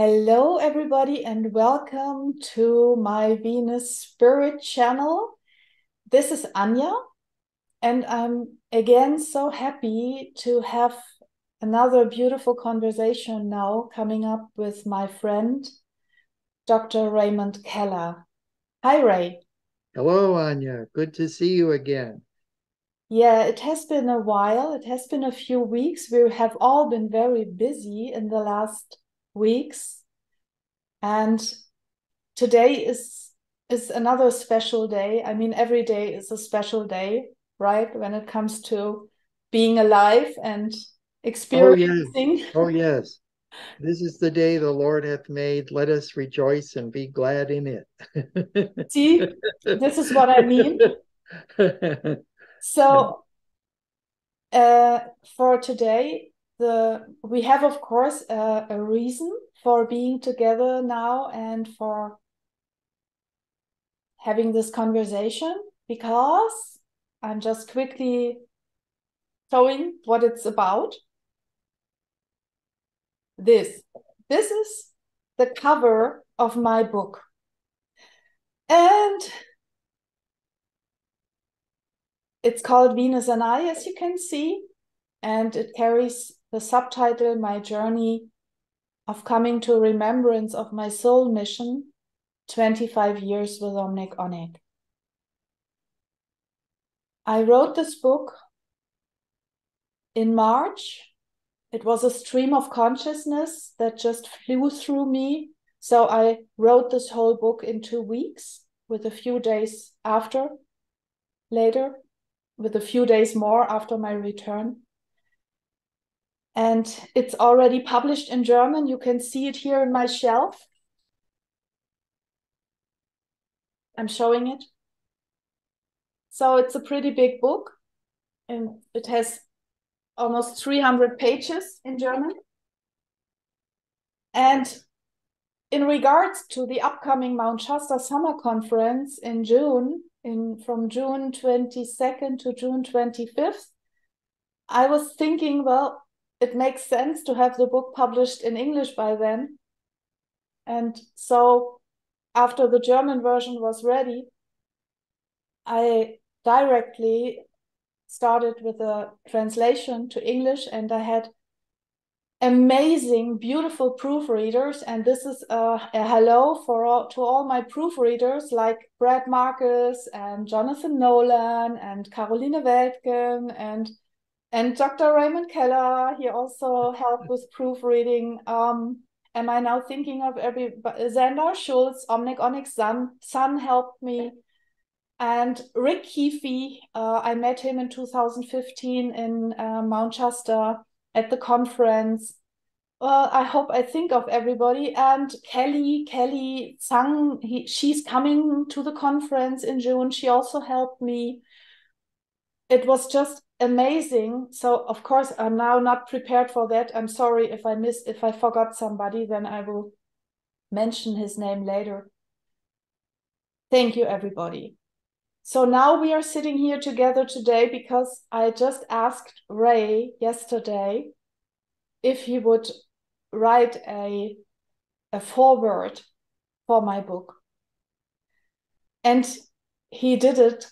Hello, everybody, and welcome to my Venus Spirit channel. This is Anja, and I'm again so happy to have another beautiful conversation now coming up with my friend, Dr. Raymond Keller. Hi, Ray. Hello, Anja. Good to see you again. Yeah, it has been a while. It has been a few weeks. We have all been very busy in the last weeks, and today is another special day. I mean, every day is a special day, right? When it comes to being alive and Oh, yes. experiencing. Oh, yes. This is the day the Lord hath made. Let us rejoice and be glad in it. See, this is what I mean. So uh, for today, we have, of course, a reason for being together now and for having this conversation, because I'm just quickly showing what it's about. This is the cover of my book, and it's called Venus and I, as you can see, and it carries the subtitle My Journey of Coming to Remembrance of My Soul Mission, 25 Years with Omnec Onec. I wrote this book in March. It was a stream of consciousness that just flew through me. So I wrote this whole book in 2 weeks, with a few days later, with a few days more after my return. And it's already published in German. You can see it here in my shelf. I'm showing it. So it's a pretty big book, and it has almost 300 pages in German. And in regards to the upcoming Mount Shasta Summer Conference in June, from June 22nd to June 25th, I was thinking, well, it makes sense to have the book published in English by then. And so after the German version was ready, I directly started with a translation to English, and I had amazing, beautiful proofreaders. And this is a hello to all my proofreaders, like Brad Marcus and Jonathan Nolan and Caroline Weltgen and Dr. Raymond Keller. He also helped with proofreading. Am I now thinking of Xander Schultz, Omnec Onec son helped me. And Rick Keefe, I met him in 2015 in Mount Shasta at the conference. Well, I hope I think of everybody. And Kelly Tsang, she's coming to the conference in June. She also helped me. It was just amazing. So of course I'm now not prepared for that. I'm sorry if I forgot somebody, then I will mention his name later. Thank you, everybody. So now we are sitting here together today because I just asked Ray yesterday if he would write a foreword for my book. And he did it.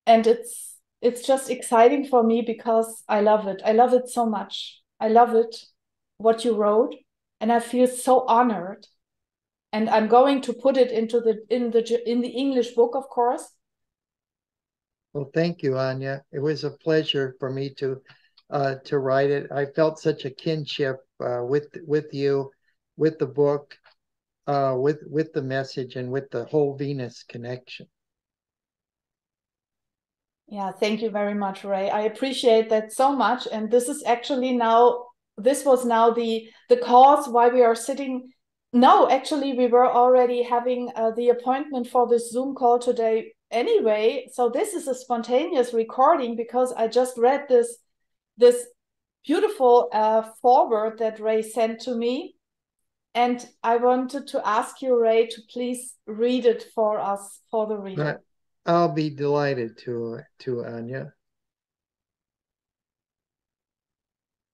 And it's just exciting for me because I love it. I love it so much. I love it, what you wrote, and I feel so honored. And I'm going to put it into in the English book, of course. Well, thank you, Anja. It was a pleasure for me to write it. I felt such a kinship with you, with the book, with the message, and with the whole Venus connection. Yeah, thank you very much, Ray. I appreciate that so much. And this is actually now, this was now the cause why we are sitting. No, actually, we were already having the appointment for this Zoom call today anyway. So this is a spontaneous recording because I just read this beautiful foreword that Ray sent to me. And I wanted to ask you, Ray, to please read it for us, for the reader. I'll be delighted to Anja.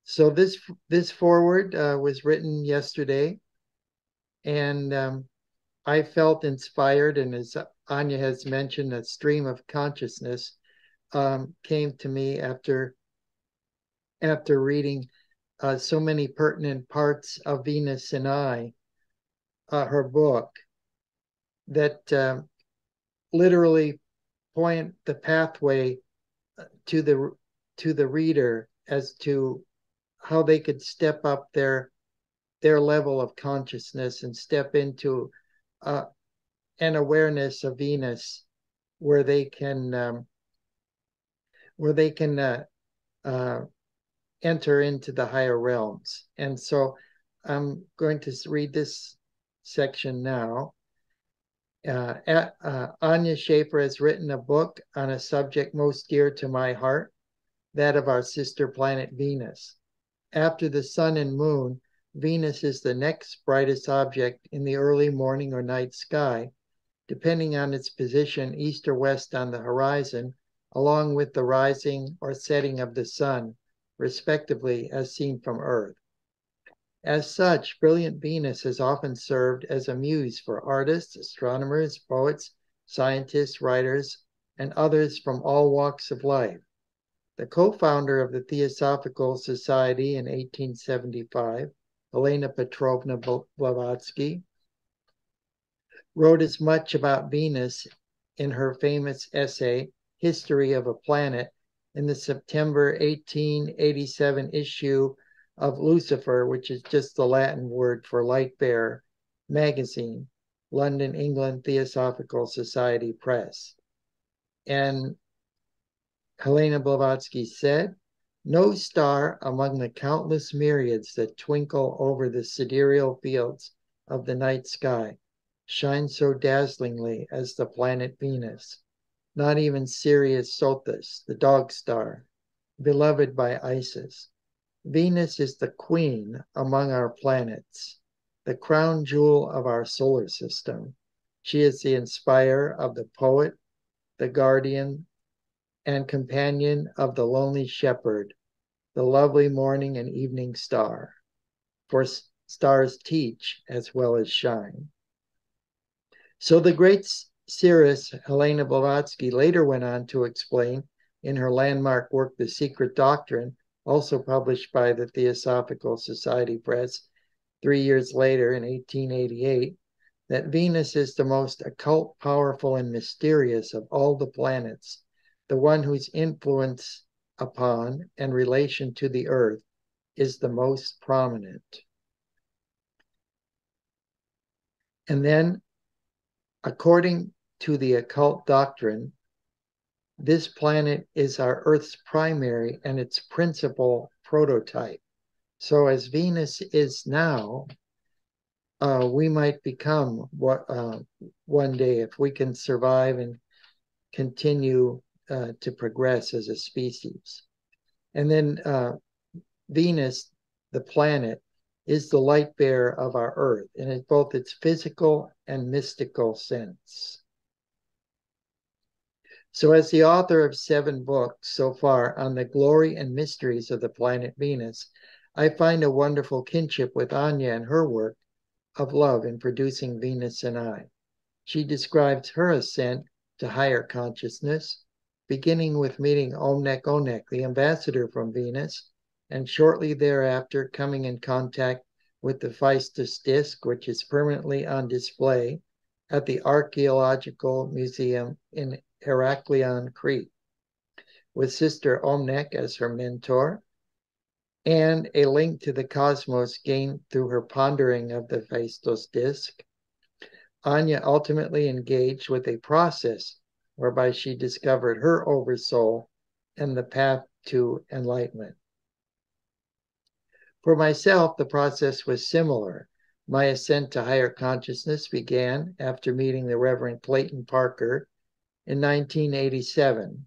So this foreword was written yesterday, And I felt inspired, and as Anja has mentioned, a stream of consciousness came to me after reading so many pertinent parts of Venus and I, her book, that literally point the pathway to the reader as to how they could step up their level of consciousness and step into an awareness of Venus where they can enter into the higher realms. And so I'm going to read this section now. Anja Schäfer has written a book on a subject most dear to my heart, that of our sister planet Venus. After the sun and moon, Venus is the next brightest object in the early morning or night sky, depending on its position east or west on the horizon, along with the rising or setting of the sun, respectively, as seen from Earth. As such, brilliant Venus has often served as a muse for artists, astronomers, poets, scientists, writers, and others from all walks of life. The co-founder of the Theosophical Society in 1875, Helena Petrovna Blavatsky, wrote as much about Venus in her famous essay, History of a Planet, in the September 1887 issue of Lucifer, which is just the Latin word for light bearer, magazine, London, England, Theosophical Society Press. And Helena Blavatsky said, "No star among the countless myriads that twinkle over the sidereal fields of the night sky shines so dazzlingly as the planet Venus, not even Sirius Sothis, the dog star, beloved by Isis. Venus is the queen among our planets, the crown jewel of our solar system. She is the inspirer of the poet, the guardian and companion of the lonely shepherd, the lovely morning and evening star. For stars teach as well as shine." So the great seeress Helena Blavatsky later went on to explain in her landmark work, The Secret Doctrine, also published by the Theosophical Society Press 3 years later in 1888, that Venus is the most occult, powerful, and mysterious of all the planets, the one whose influence upon and relation to the Earth is the most prominent. And then, according to the occult doctrine, this planet is our Earth's primary and its principal prototype. So as Venus is now, we might become one day if we can survive and continue to progress as a species. And then Venus, the planet, is the light bearer of our Earth in both its physical and mystical sense. So as the author of 7 books so far on the glory and mysteries of the planet Venus, I find a wonderful kinship with Anja and her work of love in producing Venus and I. She describes her ascent to higher consciousness, beginning with meeting Omnec Onec, the ambassador from Venus, and shortly thereafter coming in contact with the Phaistos disk, which is permanently on display at the Archaeological Museum in Heraklion, Crete, with Sister Omnec as her mentor, and a link to the cosmos gained through her pondering of the Phaistos disk. Anja ultimately engaged with a process whereby she discovered her oversoul and the path to enlightenment. For myself, the process was similar. My ascent to higher consciousness began after meeting the Reverend Clayton Parker in 1987.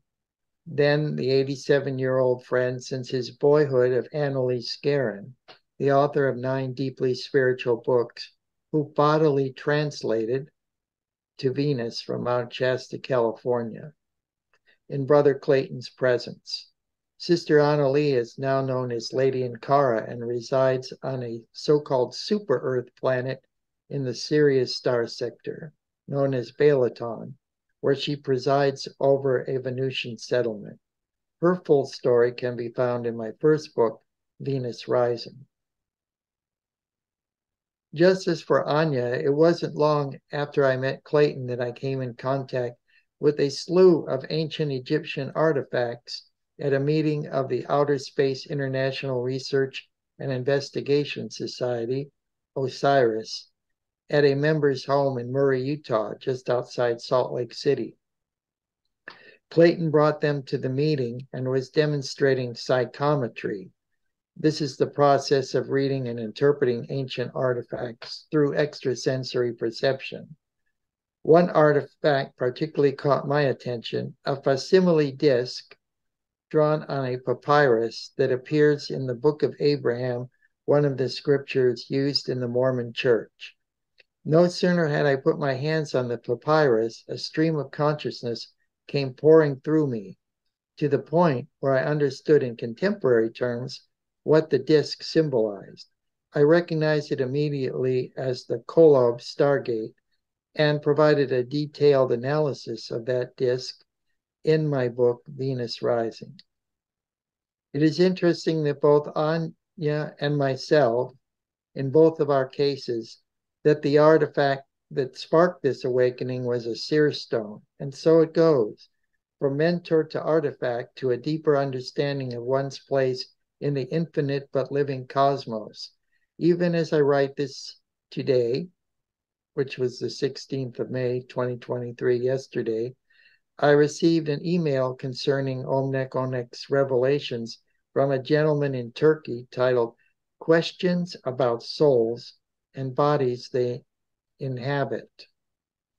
Then the 87-year-old friend since his boyhood of Annalise Scarron, the author of 9 deeply spiritual books, who bodily translated to Venus from Mount Shasta, California, in Brother Clayton's presence. Sister Anna Lee is now known as Lady Ankara and resides on a so-called super Earth planet in the Sirius star sector, known as Balaton, where she presides over a Venusian settlement. Her full story can be found in my first book, Venus Rising. Just as for Anja, it wasn't long after I met Clayton that I came in contact with a slew of ancient Egyptian artifacts at a meeting of the Outer Space International Research and Investigation Society, OSIRIS, at a member's home in Murray, Utah, just outside Salt Lake City. Clayton brought them to the meeting and was demonstrating psychometry. This is the process of reading and interpreting ancient artifacts through extrasensory perception. One artifact particularly caught my attention, a facsimile disc drawn on a papyrus that appears in the Book of Abraham, one of the scriptures used in the Mormon Church. No sooner had I put my hands on the papyrus, a stream of consciousness came pouring through me, to the point where I understood in contemporary terms what the disc symbolized. I recognized it immediately as the Kolob Stargate and provided a detailed analysis of that disc in my book, Venus Rising. It is interesting that both Anja and myself, in both of our cases, that the artifact that sparked this awakening was a seer stone. And so it goes, from mentor to artifact to a deeper understanding of one's place in the infinite but living cosmos. Even as I write this today, which was the 16th of May, 2023, yesterday, I received an email concerning Omnec Onec's revelations from a gentleman in Turkey titled Questions About Souls and Bodies They Inhabit,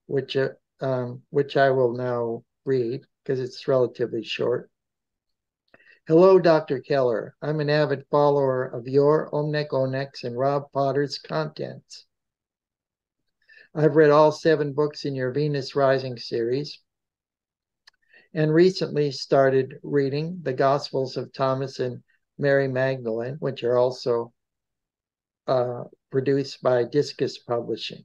which I will now read because it's relatively short. Hello, Dr. Keller. I'm an avid follower of your Omnec Onec's and Rob Potter's contents. I've read all 7 books in your Venus Rising series and recently started reading the Gospels of Thomas and Mary Magdalene, which are also produced by Discus Publishing.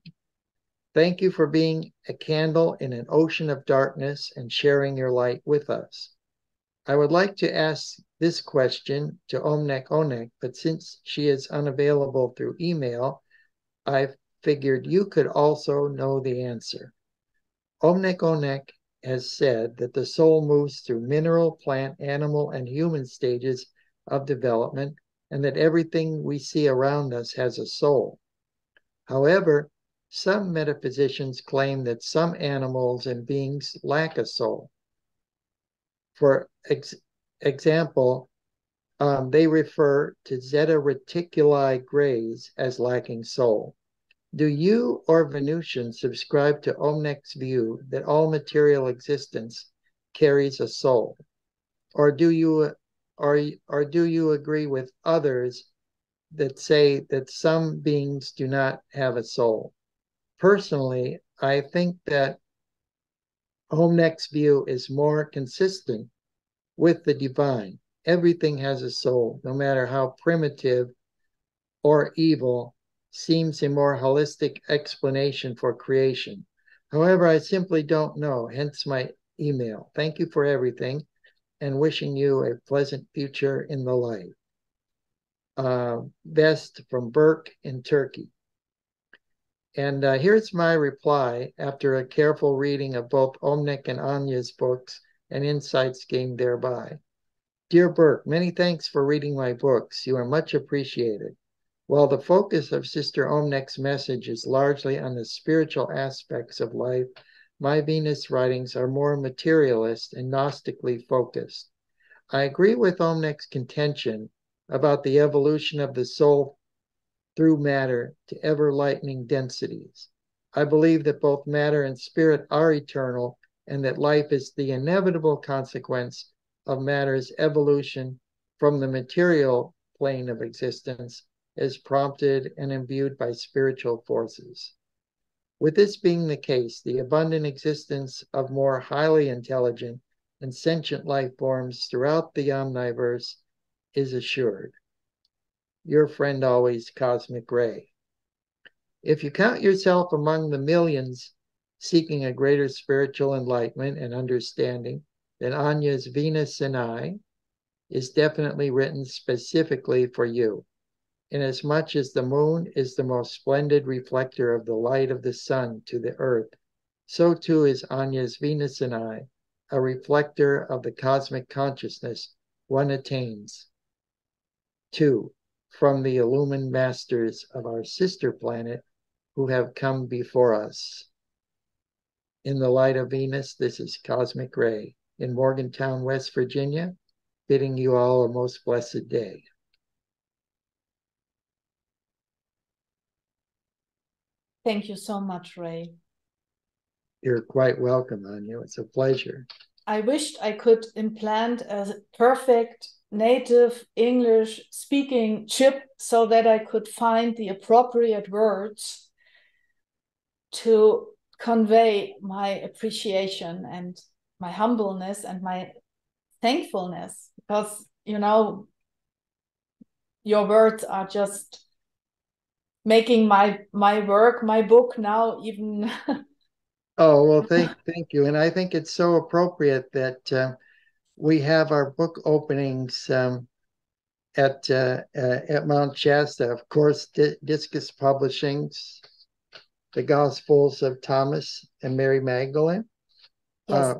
Thank you for being a candle in an ocean of darkness and sharing your light with us. I would like to ask this question to Omnec Onec, but since she is unavailable through email, I figured you could also know the answer. Omnec Onec has said that the soul moves through mineral, plant, animal, and human stages of development, and that everything we see around us has a soul. However, some metaphysicians claim that some animals and beings lack a soul. For example, they refer to Zeta Reticuli grays as lacking soul. Do you or Venusians subscribe to Omnec's view that all material existence carries a soul? Or do you agree with others that say that some beings do not have a soul? Personally, I think that Omnec's view is more consistent with the divine. Everything has a soul, no matter how primitive or evil seems a more holistic explanation for creation. However, I simply don't know, hence my email. Thank you for everything and wishing you a pleasant future in the light. Best from Burke in Turkey. And here's my reply after a careful reading of both Omnec and Anja's books and insights gained thereby. Dear Burke, many thanks for reading my books. You are much appreciated. While the focus of Sister Omnec's message is largely on the spiritual aspects of life, my Venus writings are more materialist and Gnostically focused. I agree with Omnec's contention about the evolution of the soul through matter to ever-lightening densities. I believe that both matter and spirit are eternal and that life is the inevitable consequence of matter's evolution from the material plane of existence as prompted and imbued by spiritual forces. With this being the case, the abundant existence of more highly intelligent and sentient life forms throughout the omniverse is assured. Your friend always, Cosmic Ray. If you count yourself among the millions seeking a greater spiritual enlightenment and understanding, then Anja's Venus and I is definitely written specifically for you. Inasmuch as the moon is the most splendid reflector of the light of the sun to the earth, so too is Anja's Venus and I, a reflector of the cosmic consciousness one attains. 2. From the illumined masters of our sister planet who have come before us. In the light of Venus, this is Cosmic Ray in Morgantown, West Virginia, bidding you all a most blessed day. Thank you so much, Ray. You're quite welcome, Anja. It's a pleasure. I wished I could implant a perfect native English speaking chip so that I could find the appropriate words to convey my appreciation and my humbleness and my thankfulness, because, you know, your words are just making my work, my book now even. Oh, well, thank you. And I think it's so appropriate that we have our book openings at Mount Shasta. Of course, Discus Publishing's The Gospels of Thomas and Mary Magdalene. Yes.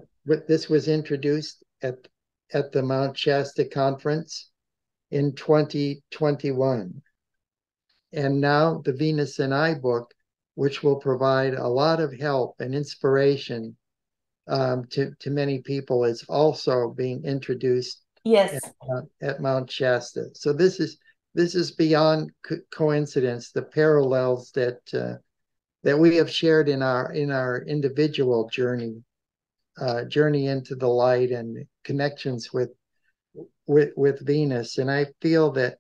This was introduced at the Mount Shasta Conference in 2021. And now the Venus and I book, which will provide a lot of help and inspiration to many people, is also being introduced Yes. at Mount Shasta. So this is beyond coincidence. The parallels that we have shared in our individual journey into the light and connections with Venus. And I feel that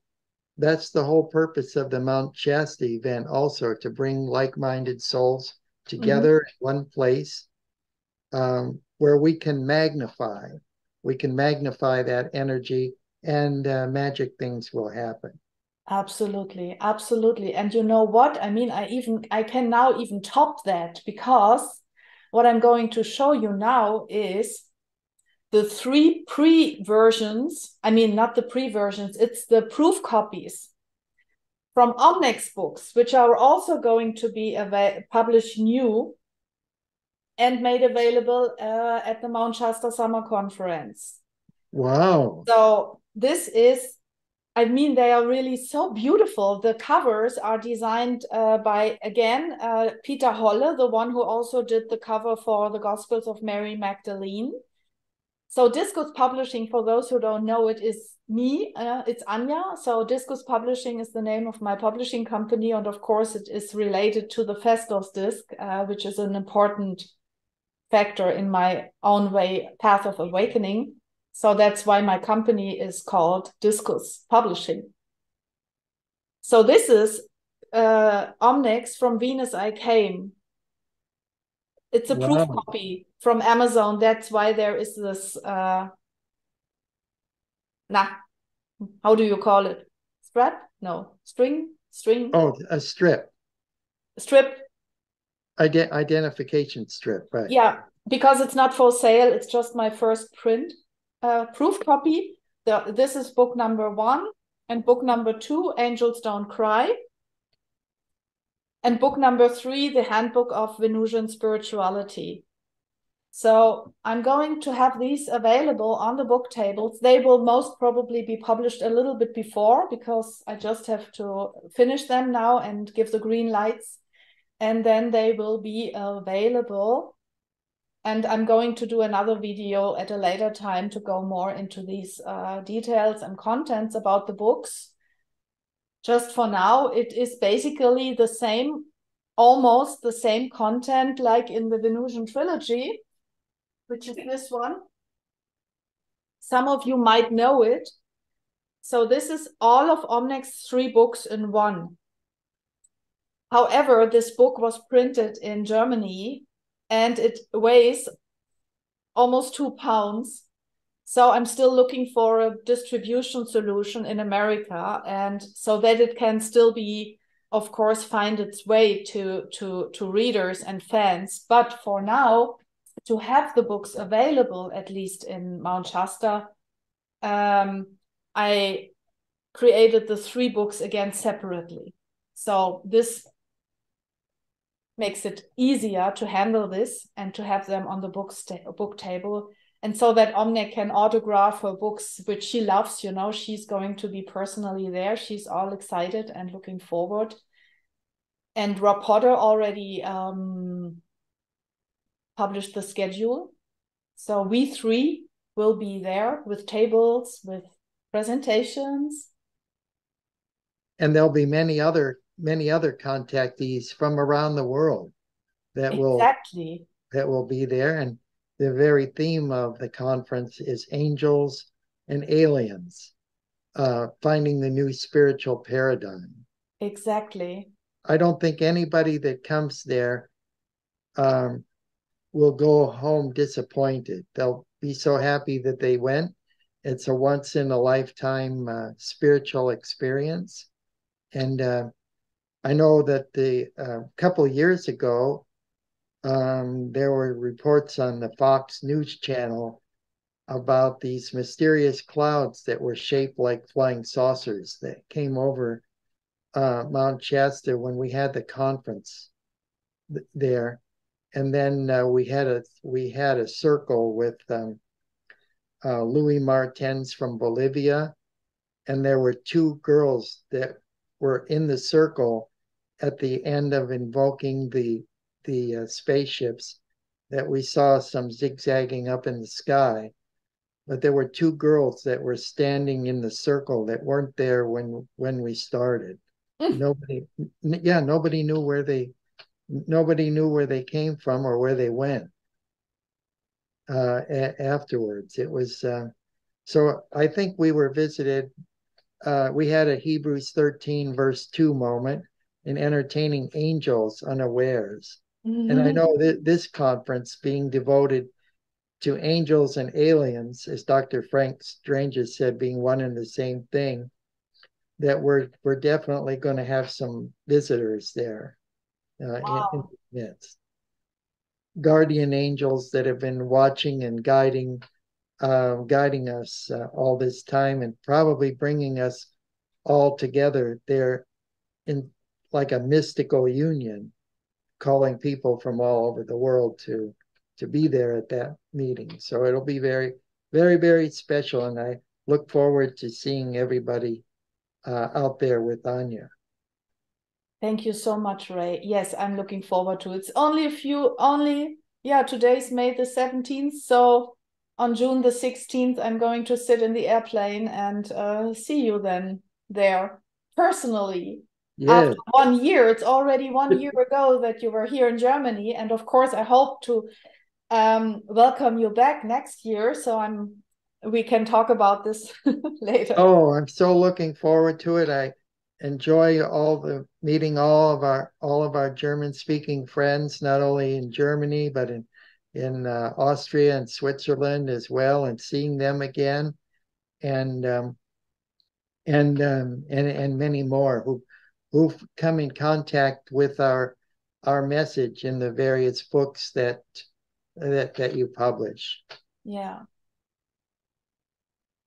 that's the whole purpose of the Mount Shasta event, also to bring like-minded souls together in one place, where we can magnify that energy, and magic things will happen. Absolutely, absolutely. And you know what? I mean, I can now even top that, because what I'm going to show you now is the 3 pre-versions. I mean, not the pre-versions, it's the proof copies from Omnec's books, which are also going to be published new and made available at the Mount Shasta Summer Conference. Wow. So this is, I mean, they are really so beautiful. The covers are designed by, again, Peter Holle, the one who also did the cover for the Gospels of Mary Magdalene. So Discus Publishing, for those who don't know it, is me. It's Anja. So Discus Publishing is the name of my publishing company. And of course, it is related to the Festos disc, which is an important factor in my own path of awakening. So that's why my company is called Discus Publishing. So this is Omnec's From Venus I Came. It's a proof copy from Amazon. That's why there is this, how do you call it? Strap? No, string? Oh, a strip. Strip. Identification strip, right? Yeah, because it's not for sale. It's just my first print. Proof copy. This is book number 1, and book number 2, Angels Don't Cry. And book number 3, The Handbook of Venusian Spirituality. So I'm going to have these available on the book tables. They will most probably be published a little bit before, because I just have to finish them now and give the green lights. And then they will be available. And I'm going to do another video at a later time to go more into these details and contents about the books. Just for now, it is basically the same, almost the same content like in the Venusian trilogy, which is this one. Some of you might know it. So this is all of Omnec's 3 books in one. However, this book was printed in Germany and it weighs almost 2 pounds. So I'm still looking for a distribution solution in America, and so that it can still be of course, find its way to readers and fans. But for now, to have the books available, at least in Mount Shasta, I created the 3 books again separately. So this makes it easier to handle this and to have them on the book table. And so that Omnec can autograph her books, which she loves, you know, she's going to be personally there. She's all excited and looking forward. And Rob Potter already published the schedule. So we 3 will be there with tables, with presentations. And there'll be many other contactees from around the world that will be there. And the very theme of the conference is angels and aliens, finding the new spiritual paradigm. Exactly. I don't think anybody that comes there will go home disappointed. They'll be so happy that they went. It's a once in a lifetime spiritual experience. And I know that the couple of years ago, there were reports on the Fox News channel about these mysterious clouds that were shaped like flying saucers that came over Mount Shasta when we had the conference there. And then we had a circle with Louis Martens from Bolivia, and there were 2 girls that were in the circle at the end of invoking the spaceships that we saw some zigzagging up in the sky. But there were 2 girls that were standing in the circle that weren't there when we started. Nobody knew where they came from or where they went afterwards. It was so I think we were visited. We had a Hebrews 13 verse 2 moment in entertaining angels unawares. And I know that this conference being devoted to angels and aliens, as Dr. Frank Strange said, being one and the same thing, that we're definitely going to have some visitors there in the midst. Guardian angels that have been watching and guiding us all this time, and probably bringing us all together there in like a mystical union, calling people from all over the world to be there at that meeting. So it'll be very, very, very special, and I look forward to seeing everybody out there with Anja. Thank you so much, Ray. Yes, I'm looking forward to it. It's today's May the 17th. So on June the 16th, I'm going to sit in the airplane and see you then there personally. Yes. After 1 year, it's already 1 year ago that you were here in Germany. And of course, I hope to welcome you back next year. So we can talk about this later. Oh, I'm so looking forward to it. I enjoy meeting all of our German speaking friends, not only in Germany, but in Austria and Switzerland as well, and seeing them again, and many more who've come in contact with our message in the various books that you publish. Yeah.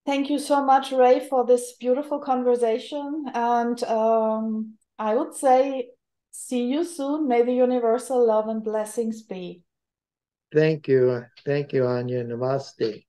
Thank you so much, Ray, for this beautiful conversation. And I would say, see you soon. May the universal love and blessings be. Thank you. Thank you, Anja. Namaste.